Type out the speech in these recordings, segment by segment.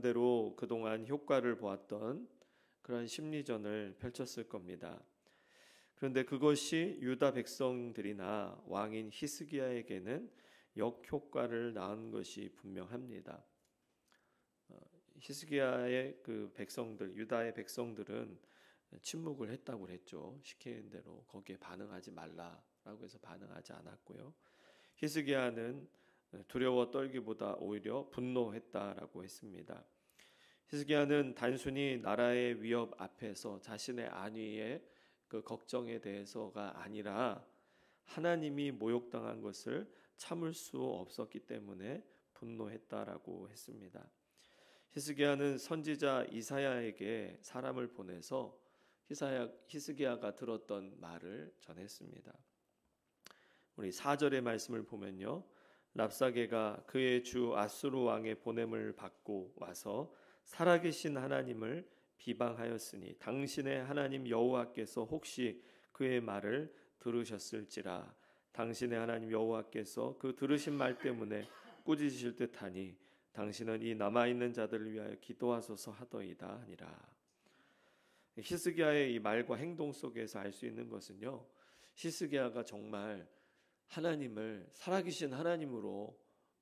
대로 그동안 효과를 보았던 그런 심리전을 펼쳤을 겁니다. 그런데 그것이 유다 백성들이나 왕인 히스기야에게는 역효과를 낳은 것이 분명합니다. 히스기야의 그 백성들, 유다의 백성들은 침묵을 했다고 그랬죠. 시키는 대로 거기에 반응하지 말라라고 해서 반응하지 않았고요. 히스기야는 두려워 떨기보다 오히려 분노했다라고 했습니다. 히스기야는 단순히 나라의 위협 앞에서 자신의 안위의 그 걱정에 대해서가 아니라 하나님이 모욕당한 것을 참을 수 없었기 때문에 분노했다라고 했습니다. 히스기야는 선지자 이사야에게 사람을 보내서 히스기야가 들었던 말을 전했습니다. 우리 4절의 말씀을 보면요. 랍사게가 그의 주 아수르 왕의 보냄을 받고 와서 살아계신 하나님을 비방하였으니 당신의 하나님 여호와께서 혹시 그의 말을 들으셨을지라. 당신의 하나님 여호와께서 그 들으신 말 때문에 꾸짖으실 듯하니 당신은 이 남아있는 자들을 위하여 기도하소서 하더이다 하니라. 히스기야의 이 말과 행동 속에서 알 수 있는 것은요. 히스기야가 정말 하나님을 살아계신 하나님으로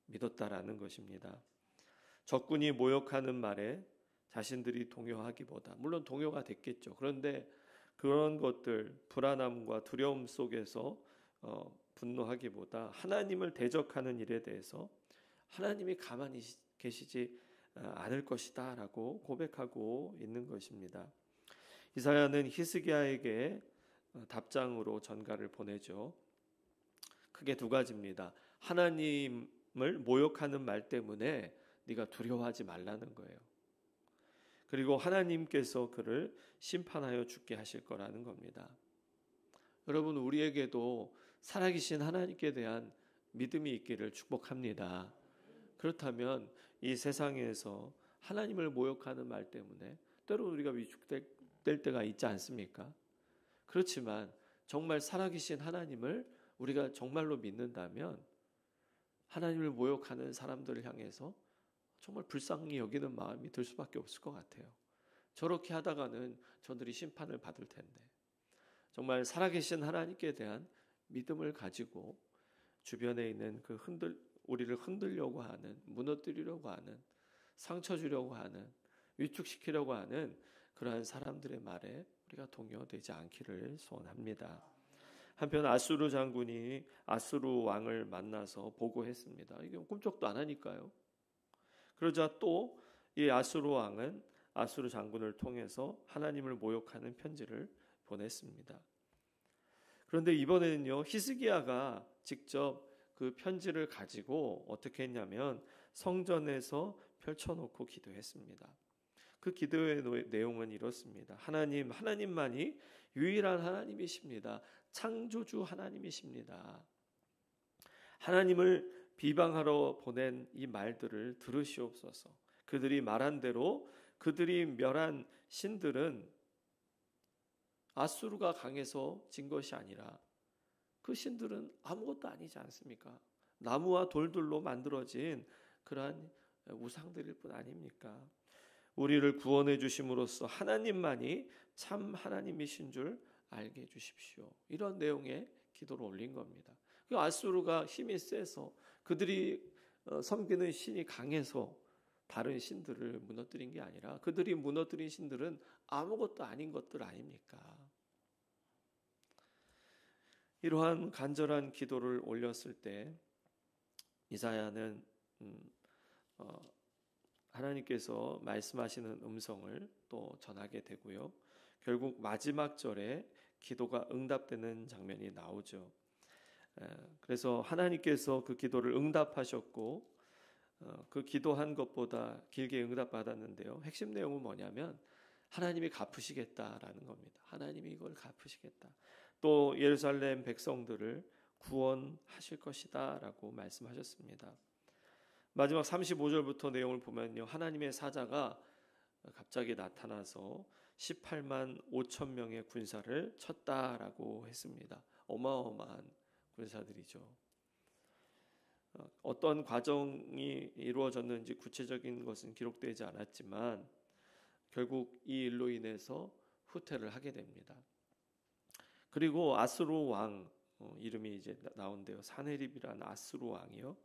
믿었다라는 것입니다. 적군이 모욕하는 말에 자신들이 동요하기보다, 물론 동요가 됐겠죠. 그런데 그런 것들, 불안함과 두려움 속에서 분노하기보다 하나님을 대적하는 일에 대해서 하나님이 가만히 계시지 않을 것이다 라고 고백하고 있는 것입니다. 이사야는 히스기야에게 답장으로 전가를 보내죠. 크게 두 가지입니다. 하나님을 모욕하는 말 때문에 네가 두려워하지 말라는 거예요. 그리고 하나님께서 그를 심판하여 죽게 하실 거라는 겁니다. 여러분, 우리에게도 살아계신 하나님께 대한 믿음이 있기를 축복합니다. 그렇다면 이 세상에서 하나님을 모욕하는 말 때문에 때로 우리가 위축될 때가 있지 않습니까? 그렇지만 정말 살아계신 하나님을 우리가 정말로 믿는다면 하나님을 모욕하는 사람들을 향해서 정말 불쌍히 여기는 마음이 들 수밖에 없을 것 같아요. 저렇게 하다가는 저들이 심판을 받을 텐데 정말 살아계신 하나님께 대한 믿음을 가지고 주변에 있는 그 우리를 흔들려고 하는, 무너뜨리려고 하는, 상처 주려고 하는, 위축시키려고 하는 그러한 사람들의 말에 우리가 동요되지 않기를 소원합니다. 한편 아수르 장군이 아수르 왕을 만나서 보고했습니다. 이게 꿈쩍도 안 하니까요. 그러자 또 이 아수르 왕은 아수르 장군을 통해서 하나님을 모욕하는 편지를 보냈습니다. 그런데 이번에는요, 히스기야가 직접 그 편지를 가지고 어떻게 했냐면 성전에서 펼쳐놓고 기도했습니다. 그 기도의 내용은 이렇습니다. 하나님만이 유일한 하나님이십니다. 창조주 하나님이십니다. 하나님을 비방하러 보낸 이 말들을 들으시옵소서. 그들이 말한 대로 그들이 멸한 신들은 아수르가 강해서 진 것이 아니라 그 신들은 아무것도 아니지 않습니까? 나무와 돌들로 만들어진 그러한 우상들일 뿐 아닙니까? 우리를 구원해 주심으로써 하나님만이 참 하나님이신 줄 알게 해 주십시오. 이런 내용의 기도를 올린 겁니다. 그 아수르가 힘이 세서 그들이 섬기는 신이 강해서 다른 신들을 무너뜨린 게 아니라 그들이 무너뜨린 신들은 아무것도 아닌 것들 아닙니까? 이러한 간절한 기도를 올렸을 때 이사야는 하나님께서 말씀하시는 음성을 또 전하게 되고요. 결국 마지막 절에 기도가 응답되는 장면이 나오죠. 그래서 하나님께서 그 기도를 응답하셨고 그 기도한 것보다 길게 응답받았는데요. 핵심 내용은 뭐냐면 하나님이 갚으시겠다라는 겁니다. 하나님이 이걸 갚으시겠다. 또 예루살렘 백성들을 구원하실 것이다 라고 말씀하셨습니다. 마지막 35절부터 내용을 보면요. 하나님의 사자가 갑자기 나타나서 18만 5천 명의 군사를 쳤다라고 했습니다. 어마어마한 군사들이죠. 어떤 과정이 이루어졌는지 구체적인 것은 기록되지 않았지만 결국 이 일로 인해서 후퇴를 하게 됩니다. 그리고 아수르 왕 이름이 이제 나온대요. 사네립이라는 아수르 왕이요.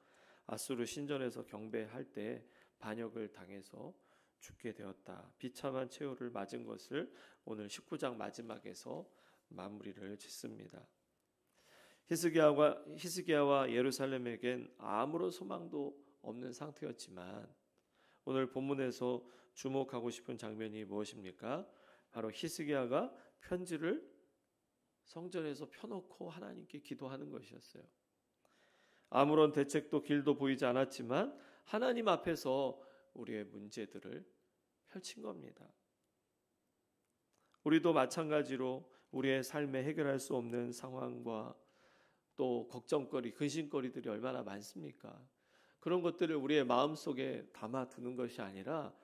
아수르 신전에서 경배할 때 반역을 당해서 죽게 되었다. 비참한 최후를 맞은 것을 오늘 19장 마지막에서 마무리를 짓습니다. 히스기야와 예루살렘에겐 아무런 소망도 없는 상태였지만 오늘 본문에서 주목하고 싶은 장면이 무엇입니까? 바로 히스기야가 편지를 성전에서 펴놓고 하나님께 기도하는 것이었어요. 아무런 대책도 길도 보이지 않았지만 하나님 앞에서 우리의 문제들을 펼친 겁니다. 우리도 마찬가지로 우리의 삶에 해결할 수 없는 상황과 또 걱정거리, 근심거리들이 얼마나 많습니까? 그런 것들을 우리의 마음속에 담아두는 것이 아니라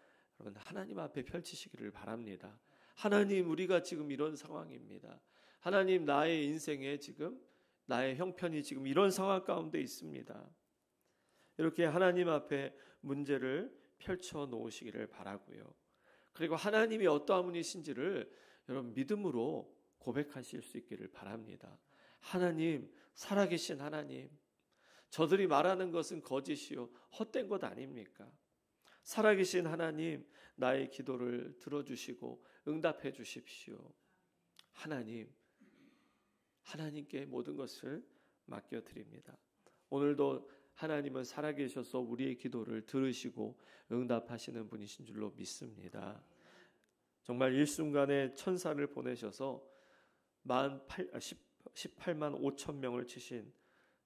여러분 하나님 앞에 펼치시기를 바랍니다. 하나님, 우리가 지금 이런 상황입니다. 하나님, 나의 인생에 지금 나의 형편이 지금 이런 상황 가운데 있습니다. 이렇게 하나님 앞에 문제를 펼쳐 놓으시기를 바라고요. 그리고 하나님이 어떠한 분이신지를 여러분 믿음으로 고백하실 수 있기를 바랍니다. 하나님, 살아계신 하나님, 저들이 말하는 것은 거짓이요 헛된 것 아닙니까? 살아계신 하나님, 나의 기도를 들어주시고 응답해 주십시오. 하나님께 모든 것을 맡겨드립니다. 오늘도 하나님은 살아계셔서 우리의 기도를 들으시고 응답하시는 분이신 줄로 믿습니다. 정말 일순간에 천사를 보내셔서 18만 5천 명을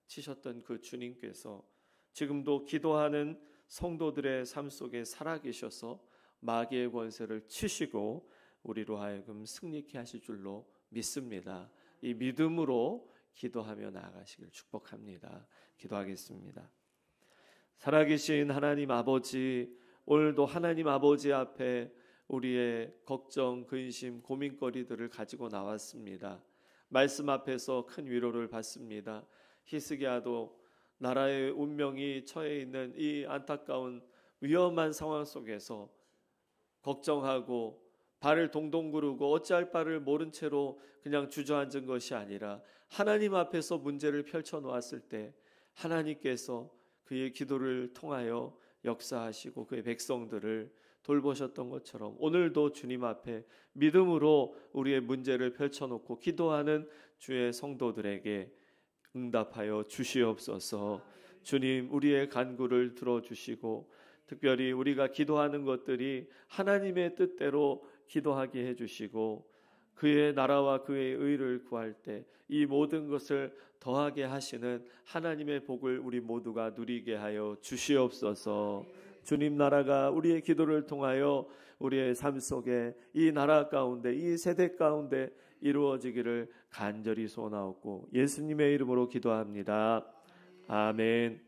치셨던 그 주님께서 지금도 기도하는 성도들의 삶 속에 살아계셔서 마귀의 권세를 치시고 우리로 하여금 승리케 하실 줄로 믿습니다. 이 믿음으로 기도하며 나아가시길 축복합니다. 기도하겠습니다. 살아계신 하나님 아버지, 오늘도 하나님 아버지 앞에 우리의 걱정, 근심, 고민거리들을 가지고 나왔습니다. 말씀 앞에서 큰 위로를 받습니다. 히스기야도 나라의 운명이 처해 있는 이 안타까운 위험한 상황 속에서 걱정하고 발을 동동 구르고 어찌할 바를 모른 채로 그냥 주저앉은 것이 아니라 하나님 앞에서 문제를 펼쳐 놓았을 때 하나님께서 그의 기도를 통하여 역사하시고 그의 백성들을 돌보셨던 것처럼 오늘도 주님 앞에 믿음으로 우리의 문제를 펼쳐놓고 기도하는 주의 성도들에게 응답하여 주시옵소서. 주님, 우리의 간구를 들어주시고 특별히 우리가 기도하는 것들이 하나님의 뜻대로 기도하게 해주시고 그의 나라와 그의 의를 구할 때 이 모든 것을 더하게 하시는 하나님의 복을 우리 모두가 누리게 하여 주시옵소서. 주님, 나라가 우리의 기도를 통하여 우리의 삶 속에 이 나라 가운데 이 세대 가운데 이루어지기를 간절히 소원하옵고 예수님의 이름으로 기도합니다. 아멘.